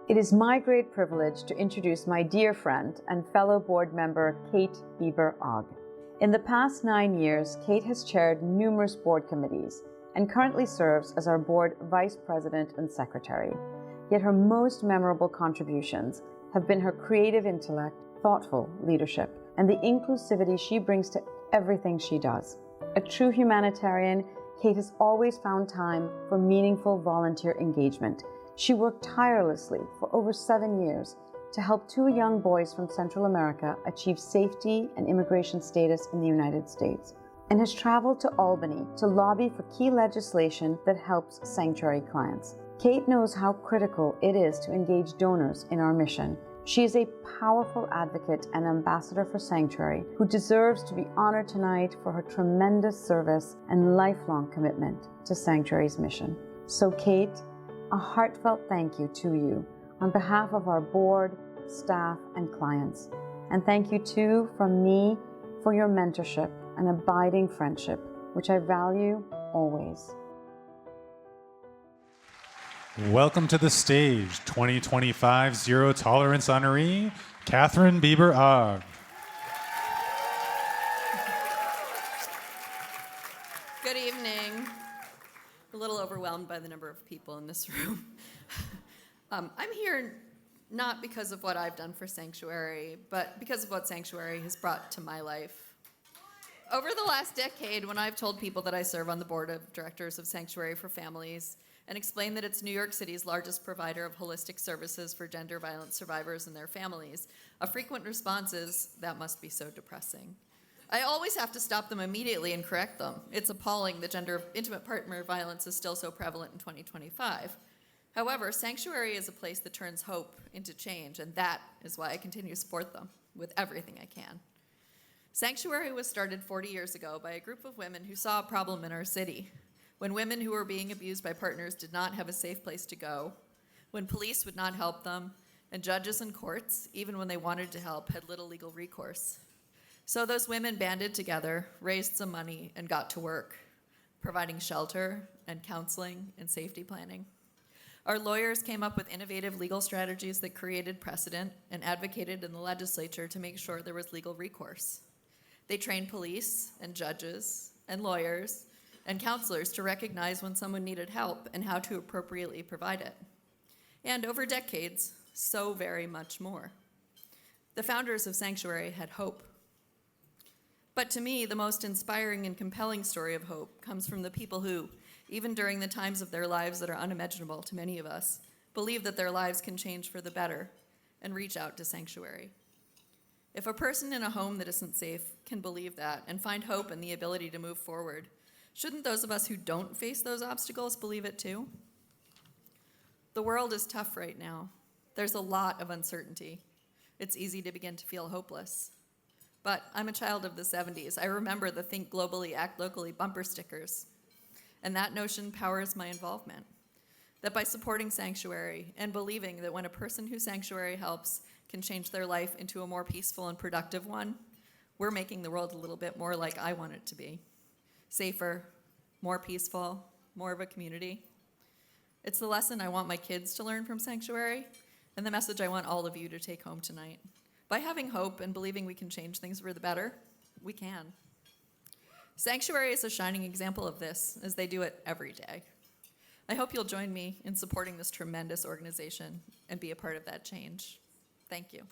It is my great privilege to introduce my dear friend and fellow board member, Kate Bieber-Ogg. In the past 9 years, Kate has chaired numerous board committees and currently serves as our board vice president and secretary. Yet her most memorable contributions have been her creative intellect, thoughtful leadership, and the inclusivity she brings to everything she does. A true humanitarian, Kate has always found time for meaningful volunteer engagement. She worked tirelessly for over 7 years to help 2 young boys from Central America achieve safety and immigration status in the United States, and has traveled to Albany to lobby for key legislation that helps sanctuary clients. Kate knows how critical it is to engage donors in our mission. She is a powerful advocate and ambassador for Sanctuary who deserves to be honored tonight for her tremendous service and lifelong commitment to Sanctuary's mission. So Kate, a heartfelt thank you to you on behalf of our board, staff, and clients. And thank you too from me for your mentorship and abiding friendship, which I value always. Welcome to the stage, 2025 Zero Tolerance honoree, Katharine Bieber-Ogg. Good evening. A little overwhelmed by the number of people in this room. I'm here not because of what I've done for Sanctuary, but because of what Sanctuary has brought to my life. Over the last decade, when I've told people that I serve on the board of directors of Sanctuary for Families and explained that it's New York City's largest provider of holistic services for gender violence survivors and their families, a frequent response is, "That must be so depressing." I always have to stop them immediately and correct them. It's appalling that intimate partner violence is still so prevalent in 2025. However, Sanctuary is a place that turns hope into change, and that is why I continue to support them with everything I can. Sanctuary was started 40 years ago by a group of women who saw a problem in our city. When women who were being abused by partners did not have a safe place to go, when police would not help them, and judges and courts, even when they wanted to help, had little legal recourse. So those women banded together, raised some money, and got to work, providing shelter and counseling and safety planning. Our lawyers came up with innovative legal strategies that created precedent and advocated in the legislature to make sure there was legal recourse. They trained police and judges and lawyers and counselors to recognize when someone needed help and how to appropriately provide it. And over decades, so very much more. The founders of Sanctuary had hope. But to me, the most inspiring and compelling story of hope comes from the people who, even during the times of their lives that are unimaginable to many of us, believe that their lives can change for the better and reach out to Sanctuary. If a person in a home that isn't safe can believe that and find hope in the ability to move forward, shouldn't those of us who don't face those obstacles believe it too? The world is tough right now. There's a lot of uncertainty. It's easy to begin to feel hopeless. But I'm a child of the 70s. I remember the Think Globally, Act Locally bumper stickers. And that notion powers my involvement. That by supporting Sanctuary and believing that when a person who Sanctuary helps can change their life into a more peaceful and productive one, we're making the world a little bit more like I want it to be. Safer, more peaceful, more of a community. It's the lesson I want my kids to learn from Sanctuary, and the message I want all of you to take home tonight. By having hope and believing we can change things for the better, we can. Sanctuary is a shining example of this, as they do it every day. I hope you'll join me in supporting this tremendous organization and be a part of that change. Thank you.